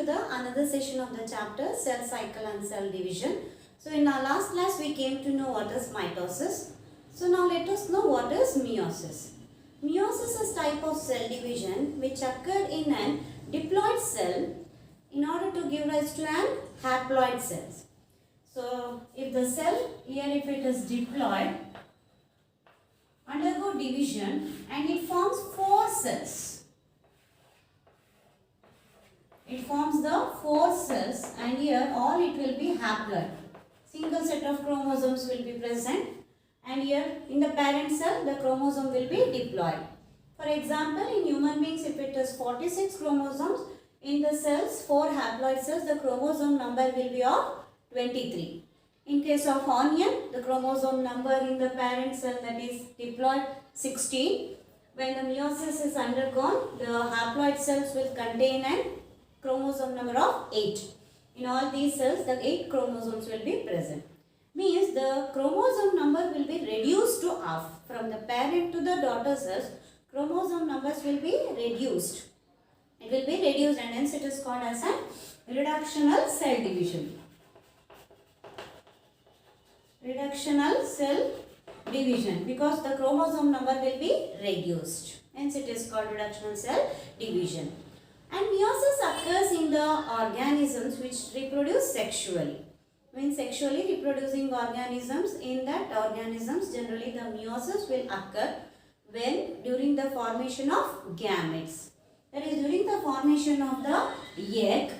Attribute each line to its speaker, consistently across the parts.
Speaker 1: to the another session of the chapter cell cycle and cell division. So in our last class we came to know what is mitosis. So now let us know what is meiosis. Meiosis is type of cell division which occur in an diploid cell in order to give rise to an haploid cells. So if the cell here, if it is diploid, undergo division and it forms 4 cells. It forms the 4 cells and here all it will be haploid. Single set of chromosomes will be present and here in the parent cell the chromosome will be diploid. For example, in human beings if it is 46 chromosomes, in the cells 4 haploid cells the chromosome number will be of 23. In case of onion, the chromosome number in the parent cell that is diploid 16. When the meiosis is undergone, the haploid cells will contain an chromosome number of 8. In all these cells, the 8 chromosomes will be present. Means the chromosome number will be reduced to half. From the parent to the daughter cells, chromosome numbers will be reduced. It will be reduced and hence it is called as a reductional cell division. Reductional cell division because the chromosome number will be reduced. Hence it is called reductional cell division. And meiosis occurs in the organisms which reproduce sexually. When sexually reproducing organisms, in that organisms generally the meiosis will occur when during the formation of gametes. That is during the formation of the egg,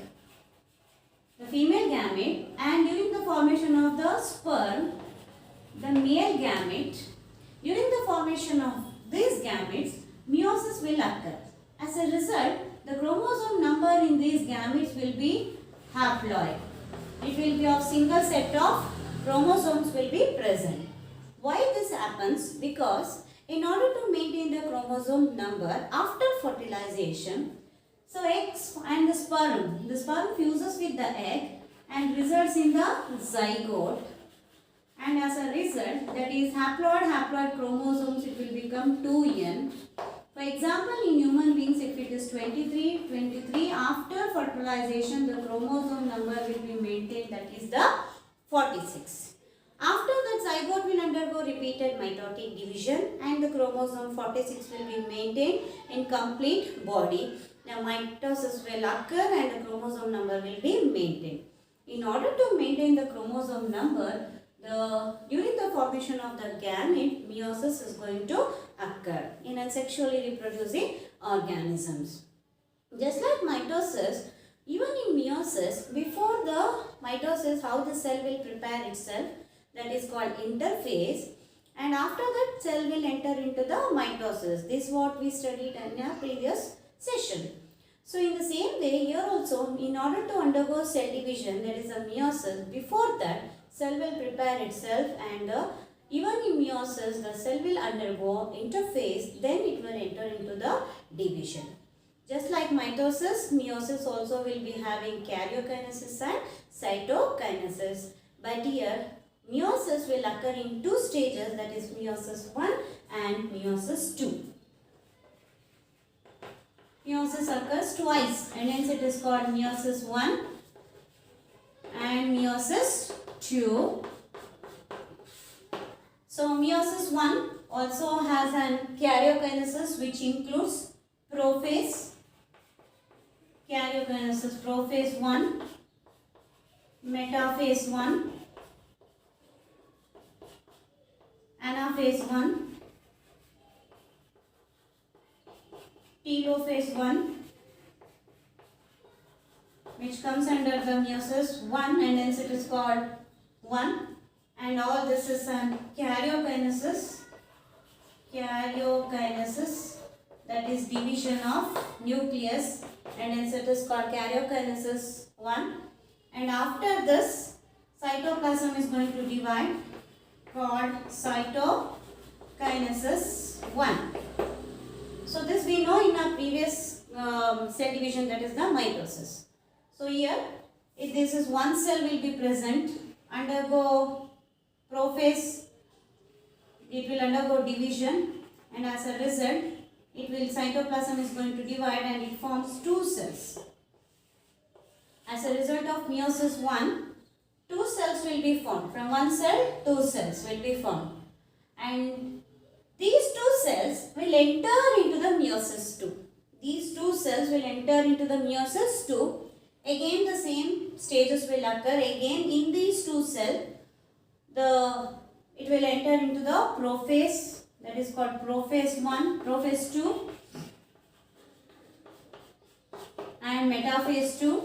Speaker 1: the female gamete, and during the formation of the sperm, the male gamete. During the formation of these gametes, meiosis will occur. As a result, the chromosome number in these gametes will be haploid. It will be of single set of chromosomes will be present. Why this happens? Because in order to maintain the chromosome number after fertilization, so eggs and the sperm fuses with the egg and results in the zygote, and as a result, that is haploid chromosomes, it will become 2n. For example, in human beings, if it is 23, after fertilization, the chromosome number will be maintained, that is the 46. After that, zygote will undergo repeated mitotic division and the chromosome 46 will be maintained in complete body. Now, mitosis will occur and the chromosome number will be maintained. In order to maintain the chromosome number, during the formation of the gamete, meiosis is going to occur in asexually reproducing organisms. Just like mitosis, even in meiosis, before the mitosis, how the cell will prepare itself, that is called interphase, and after that cell will enter into the mitosis. This is what we studied in our previous session. So in the same way, here also, in order to undergo cell division, there is a meiosis. Before that, cell will prepare itself and even in meiosis, the cell will undergo interphase, then it will enter into the division. Just like mitosis, meiosis also will be having karyokinesis and cytokinesis. But here, meiosis will occur in 2 stages, that is meiosis 1 and meiosis 2. Meiosis occurs twice and hence it is called meiosis 1 and meiosis 2. So meiosis 1 also has an karyokinesis which includes prophase, karyokinesis prophase 1, metaphase 1, anaphase 1, telophase 1, which comes under the meiosis 1 and hence it is called 1, and all this is an karyokinesis, that is division of nucleus and hence it is called karyokinesis 1, and after this cytoplasm is going to divide, called cytokinesis 1. So this we know in our previous cell division, that is the mitosis. So here, if this is one cell will be present, undergo prophase, it will undergo division and as a result, cytoplasm is going to divide and it forms 2 cells. a result of meiosis 1, two cells will be formed. From one cell, two cells will be formed. And these two cells will enter into the meiosis 2. These two cells will enter into the meiosis 2. Again the same stages will occur. Again in these two cells, it will enter into the prophase, that is called prophase 1, prophase 2 and metaphase 2,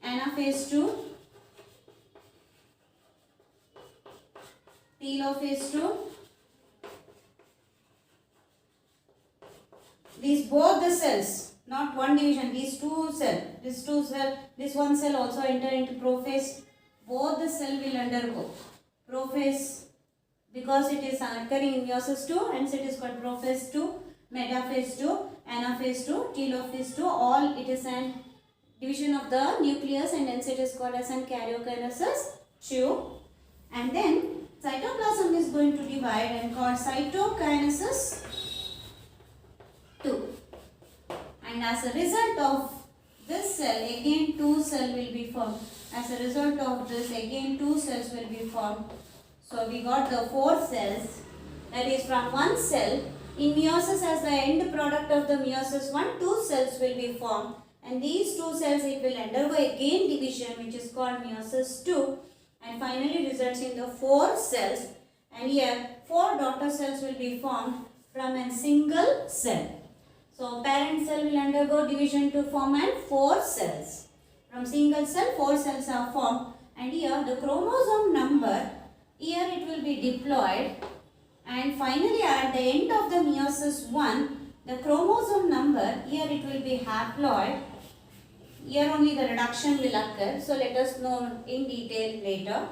Speaker 1: anaphase 2, telophase 2. These both the cells, not one division, these two cells, this one cell also enter into prophase. Both the cell will undergo prophase because it is occurring in meiosis 2, and it is called prophase 2, metaphase 2, anaphase 2, telophase 2. All it is an division of the nucleus, and hence it is called as an karyokinesis 2. And then cytoplasm is going to divide and called cytokinesis 2. And as a result of this cell, again two cells will be formed. As a result of this, again two cells will be formed. So we got the 4 cells, that is from one cell. In meiosis, as the end product of the meiosis 1, 2 cells will be formed. And these 2 cells, it will undergo again division, which is called meiosis 2. And finally results in the 4 cells. And here 4 daughter cells will be formed from a single cell. So parent cell will undergo division to form and 4 cells. From single cell, 4 cells are formed. And here the chromosome number, here it will be diploid. And finally at the end of the meiosis 1, the chromosome number, here it will be haploid. Here only the reduction will occur. So let us know in detail later.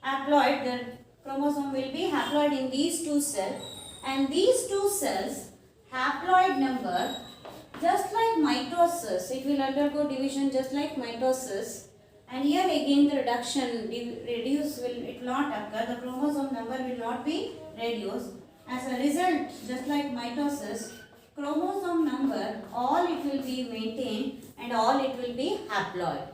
Speaker 1: Haploid, the chromosome will be haploid in these 2 cells. And these 2 cells, haploid number, just like mitosis, it will undergo division just like mitosis. And here again the it will not occur. The chromosome number will not be reduced. As a result, just like mitosis, chromosome number, all it will be maintained and all it will be haploid.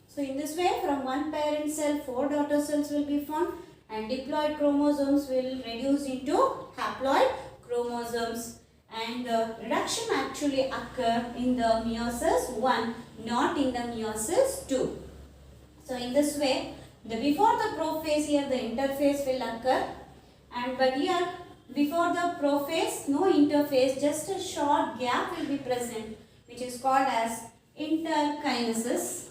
Speaker 1: So in this way, from one parent cell, 4 daughter cells will be formed and diploid chromosomes will reduce into haploid chromosomes. And reduction actually occur in the meiosis 1, not in the meiosis 2. So in this way, before the prophase, here the interphase will occur, but here before the prophase, no interphase, just a short gap will be present, which is called as interkinesis.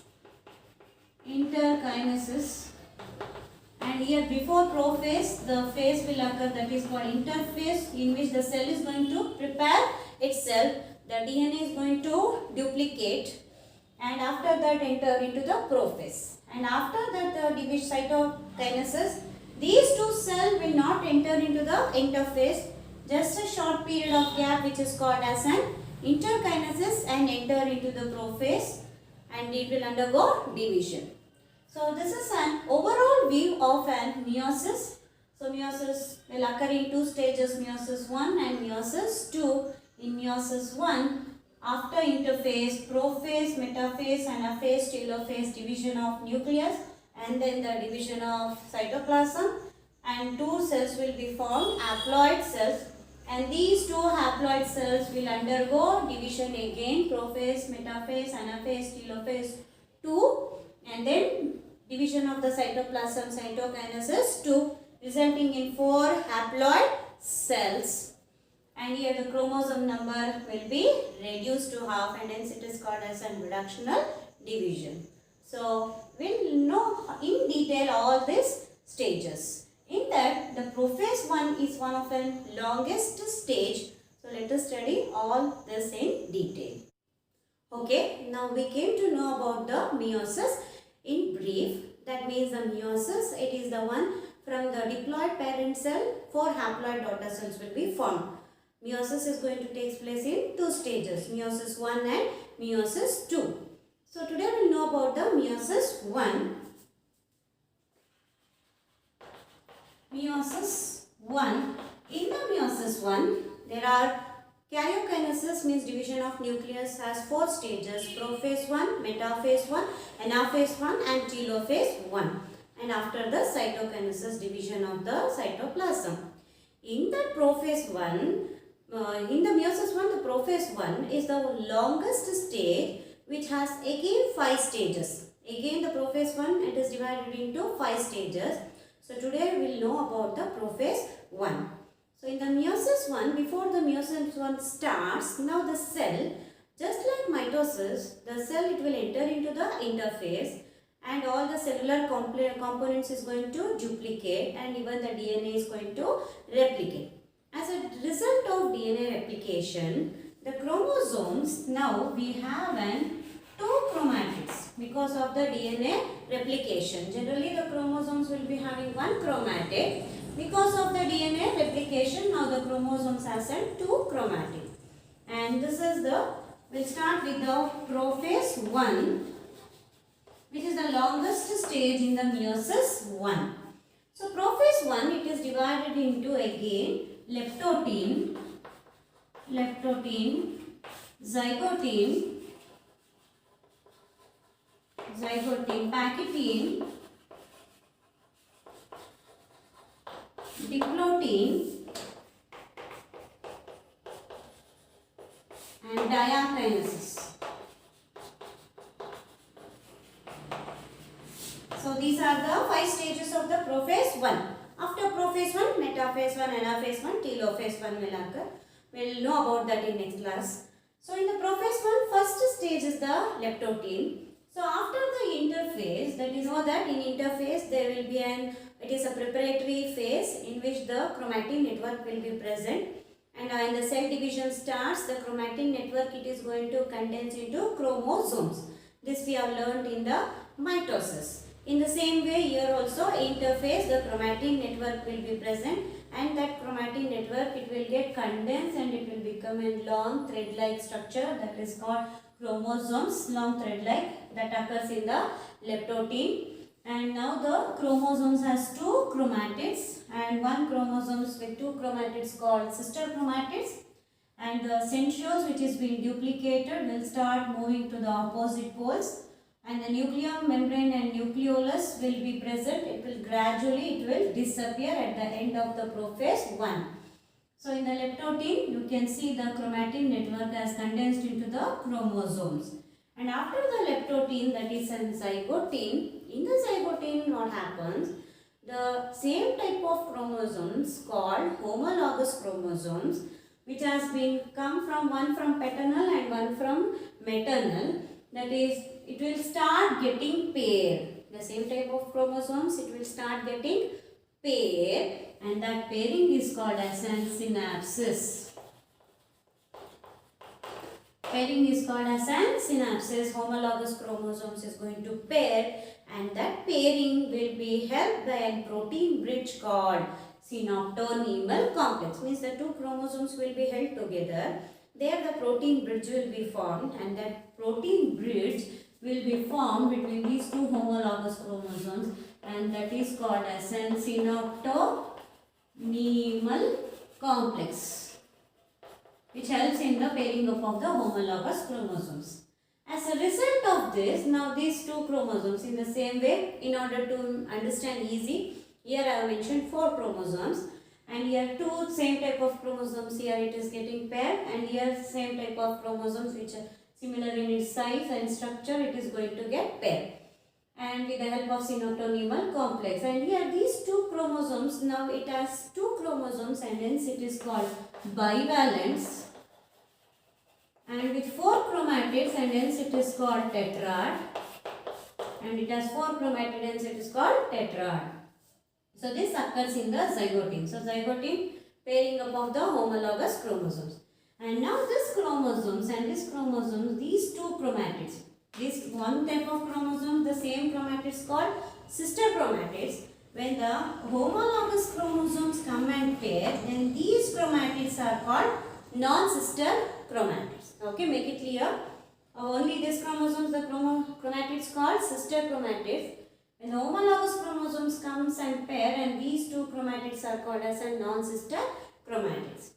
Speaker 1: And here before prophase, the phase will occur, that is called interphase, in which the cell is going to prepare itself, the DNA is going to duplicate, and after that enter into the prophase. And after that the division cytokinesis, these 2 cells will not enter into the interphase, just a short period of gap which is called as an interkinesis and enter into the prophase, and it will undergo division. So this is an overall view of an meiosis. So meiosis will occur in 2 stages, meiosis 1 and meiosis 2. In meiosis 1, after interphase, prophase, metaphase, anaphase, telophase, division of nucleus, and then the division of cytoplasm, and 2 cells will be formed, haploid cells, and these 2 haploid cells will undergo division again, prophase, metaphase, anaphase, telophase 2, and then division of the cytoplasm, cytokinesis 2, resulting in 4 haploid cells. And here the chromosome number will be reduced to half, and hence it is called as a reductional division. So we'll know in detail all these stages. In that, the prophase 1 is one of the longest stage. So let us study all this in detail. Okay, now we came to know about the meiosis in brief. That means the meiosis, it is the one from the diploid parent cell, 4 haploid daughter cells will be formed. Meiosis is going to take place in 2 stages, meiosis 1 and meiosis 2. So today we will know about the meiosis 1. Meiosis 1. In the meiosis 1, there are Karyokinesis means division of nucleus has 4 stages: prophase 1, metaphase 1, anaphase 1 and telophase 1. And after the cytokinesis, division of the cytoplasm. In the prophase 1, in the meiosis 1, the prophase 1 is the longest stage which has again 5 stages. Again the prophase 1, it is divided into 5 stages. So today we will know about the prophase 1. So in the meiosis 1, before the meiosis 1 starts, now the cell, just like mitosis, the cell it will enter into the interphase and all the cellular components is going to duplicate and even the DNA is going to replicate. As a result of DNA replication, the chromosomes, now we have an 2 chromatids because of the DNA replication. Generally the chromosomes will be having 1 chromatid. Because of the DNA replication, now the chromosomes has a 2 chromatid. And this is the, we'll start with the prophase 1, which is the longest stage in the meiosis 1. So prophase 1, it is divided into again leptotin, zygotin, packitine, diplotin and diakinesis. So these are the 5 stages of the prophase 1. After prophase 1, metaphase 1, anaphase 1, telophase 1 will occur. We will know about that in next class. So in the prophase 1, first stage is the leptotin. So after the interphase, that is know that in interphase there will be it is a preparatory phase in which the chromatin network will be present. And when the cell division starts, the chromatin network it is going to condense into chromosomes. This we have learned in the mitosis. In the same way here also interphase, the chromatin network will be present and that chromatin network it will get condensed and it will become a long thread-like structure that is called chromosomes, long thread-like, that occurs in the leptotin. And now the chromosomes has 2 chromatids and one chromosomes with 2 chromatids called sister chromatids. And the centrioles which is being duplicated will start moving to the opposite poles. And the nucleus membrane and nucleolus will be present. It will gradually disappear at the end of the prophase 1. So in the leptotin, you can see the chromatin network has condensed into the chromosomes. And after the leptotin, that is in zygotin, in the zygotin what happens? The same type of chromosomes called homologous chromosomes, which has been come from one from paternal and one from maternal, that is it will start getting paired. The same type of chromosomes, it will start getting paired and that pairing is called as an synapsis. Pairing is called as an synapsis. Homologous chromosomes is going to pair and that pairing will be helped by a protein bridge called synaptonemal complex. Means the 2 chromosomes will be held together. There the protein bridge will be formed and that protein bridge will be formed between these 2 homologous chromosomes and that is called as an synaptonemal complex, which helps in the pairing up of the homologous chromosomes. As a result of this, now these 2 chromosomes in the same way, in order to understand easy, here I have mentioned 4 chromosomes and here 2 same type of chromosomes, here it is getting paired and here same type of chromosomes which are similar in its size and structure, it is going to get paired and with the help of synaptonemal complex. And here these 2 chromosomes, now it has 2 chromosomes and hence it is called bivalence, and with 4 chromatids and hence it is called tetrad, and it has 4 chromatids hence it is called tetrad. So this occurs in the zygotin. So zygotin pairing up of the homologous chromosomes. And now this chromosomes and this chromosomes, these 2 chromatids, this one type of chromosome, the same chromatids called sister chromatids. When the homologous chromosomes come and pair, then these chromatids are called non-sister chromatids. Okay, make it clear. Only this chromosomes, the chromatids called sister chromatids. When the homologous chromosomes comes and pair, and these 2 chromatids are called as a non-sister chromatids.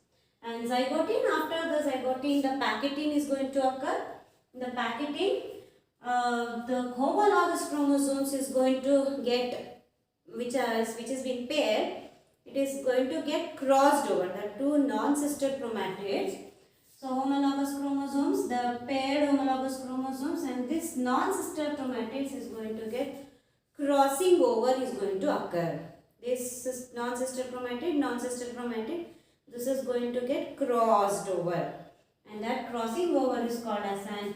Speaker 1: And zygote, after the zygote, the packaging is going to occur. In the packaging, the homologous chromosomes is going to get, which is being paired, it is going to get crossed over the two non-sister chromatids. So homologous chromosomes, the paired homologous chromosomes, and this non-sister chromatids is going to get crossing over is going to occur. This is non-sister chromatid, this is going to get crossed over, and that crossing over is called as an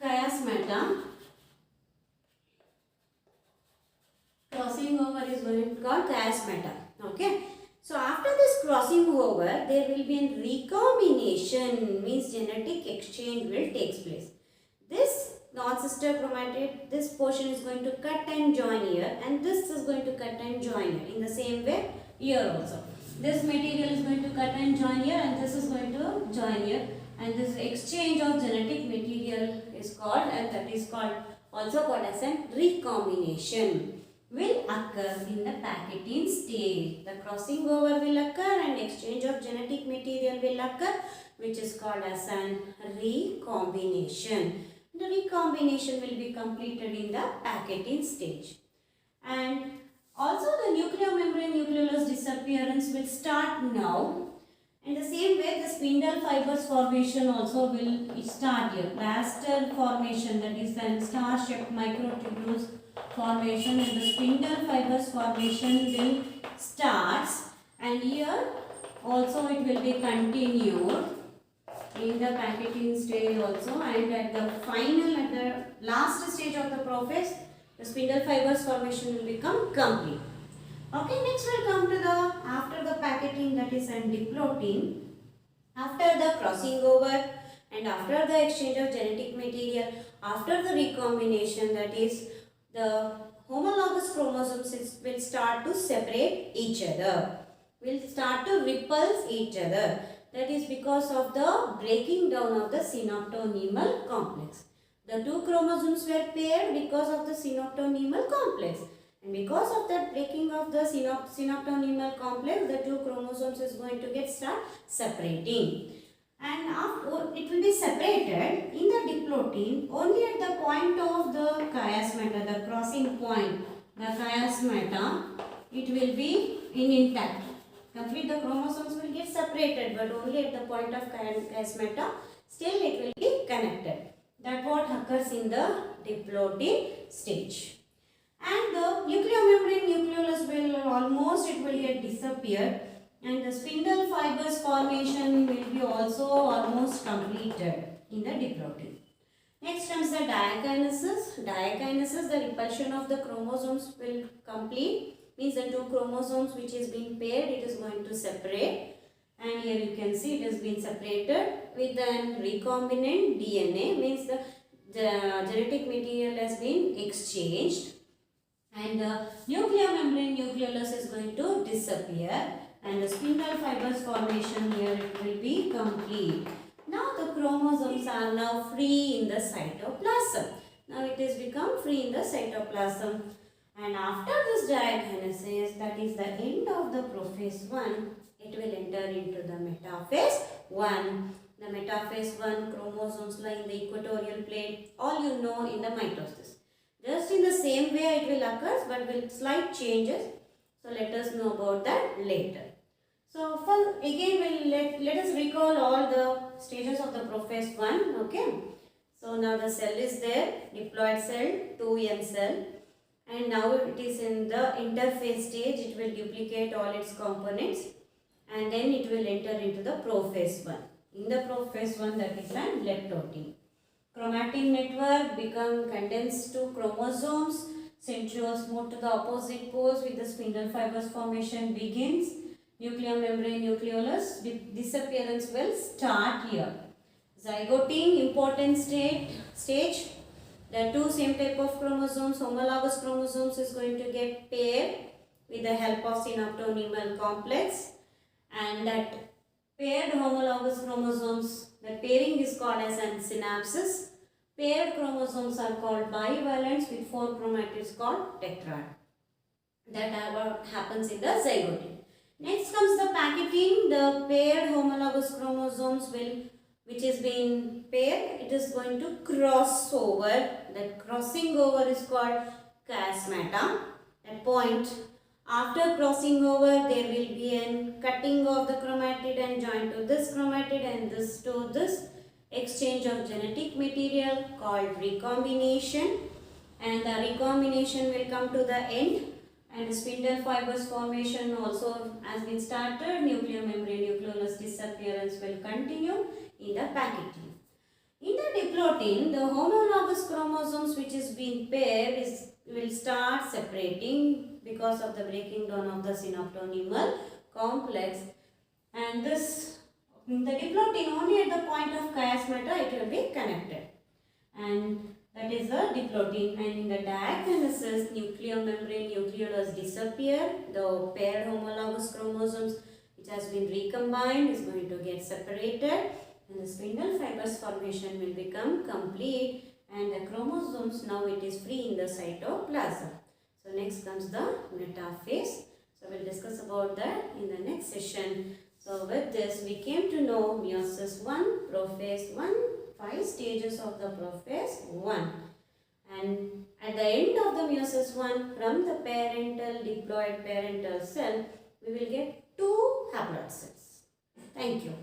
Speaker 1: chiasmata. Crossing over is going to be called chiasmata. Okay. So after this crossing over, there will be a recombination, means genetic exchange will take place. This non-sister chromatid, this portion is going to cut and join here, and this is going to cut and join here. In the same way, here also. This material is going to cut and join here, and this is going to join here. And this exchange of genetic material is called, and that is called, also called as a recombination, will occur in the packaging stage. The crossing over will occur and exchange of genetic material will occur, which is called as an recombination. The recombination will be completed in the packaging stage. And also the nuclear membrane nucleolus disappearance will start now. In the same way, the spindle fibers formation also will start here. Plaster formation, that is the star-shaped microtubules formation, and the spindle fibers formation will start. And here also it will be continued in the packaging stage also, and at the final, at the last stage of the process, the spindle fibers formation will become complete. Okay, next we'll come to the after the packaging, that is an diplotin. After the crossing over and after the exchange of genetic material, after the recombination, that is the homologous chromosomes will start to separate each other, will start to repulse each other. That is because of the breaking down of the synaptonemal complex. The two chromosomes were paired because of the synaptonemal complex. And because of that breaking of the synaptonemal complex, the two chromosomes is going to get start separating. And after it will be separated in the diplotin only at the point of the chiasmata, the crossing point, the chiasmata, it will be intact. Complete the chromosomes will get separated, but only at the point of chiasmata, still it will be connected. That what occurs in the diplotin stage. And the nuclear membrane nucleolus will almost, it will get disappear, and the spindle fibers formation will be also almost completed in the diplotin. Next comes the diakinesis. Diakinesis, the repulsion of the chromosomes will complete, means the two chromosomes which is being paired, it is going to separate, and here you can see it has been separated with the recombinant DNA, means the genetic material has been exchanged, and the nuclear membrane nucleolus is going to disappear, and the spindle fibers formation here it will be complete. Now the chromosomes are now free in the cytoplasm. Now it has become free in the cytoplasm. And after this diakinesis, that is the end of the prophase 1, it will enter into the metaphase 1. The metaphase 1 chromosomes lie in the equatorial plate, all you know in the mitosis. Just in the same way it will occur, but with slight changes. So let us know about that later. So again let us recall all the stages of the prophase 1. Okay. So now the cell is there, diploid cell, 2M cell. And now it is in the interphase stage, it will duplicate all its components, and then it will enter into the prophase 1. In the prophase 1, that is an leptotin. Chromatin network become condensed to chromosomes, centrioles move to the opposite poles with the spindle fibers formation begins. Nuclear membrane nucleolus disappearance will start here. Zygoting, important stage. The two same type of chromosomes, homologous chromosomes, is going to get paired with the help of synaptonemal complex, and that paired homologous chromosomes, the pairing is called as an synapsis. Paired chromosomes are called bivalents with 4 chromatids called tetrad. That what happens in the zygote. Next comes the packaging. The paired homologous chromosomes which is being paired, it is going to cross over. That crossing over is called chiasmata. At point, after crossing over, there will be a cutting of the chromatid and joint to this chromatid and this to this. Exchange of genetic material called recombination, and the recombination will come to the end, and spindle fibers formation also has been started. Nuclear membrane nucleolus disappearance will continue in the packaging. In the diplotin, the homologous chromosomes which is being paired will start separating because of the breaking down of the synaptonymal complex, and this in the diplotin only at the point of chiasmata it will be connected, and that is the diplotin. And in the diakinesis, nuclear membrane nucleolus disappear. The paired homologous chromosomes which has been recombined is going to get separated, and the spindle fibers formation will become complete, and the chromosomes now it is free in the cytoplasm. So next comes the metaphase. So we'll discuss about that in the next session. So with this we came to know meiosis 1, prophase 1, 5 stages of the prophase 1. And at the end of the meiosis 1, from the parental diploid parental cell, we will get 2 haploid cells. Thank you.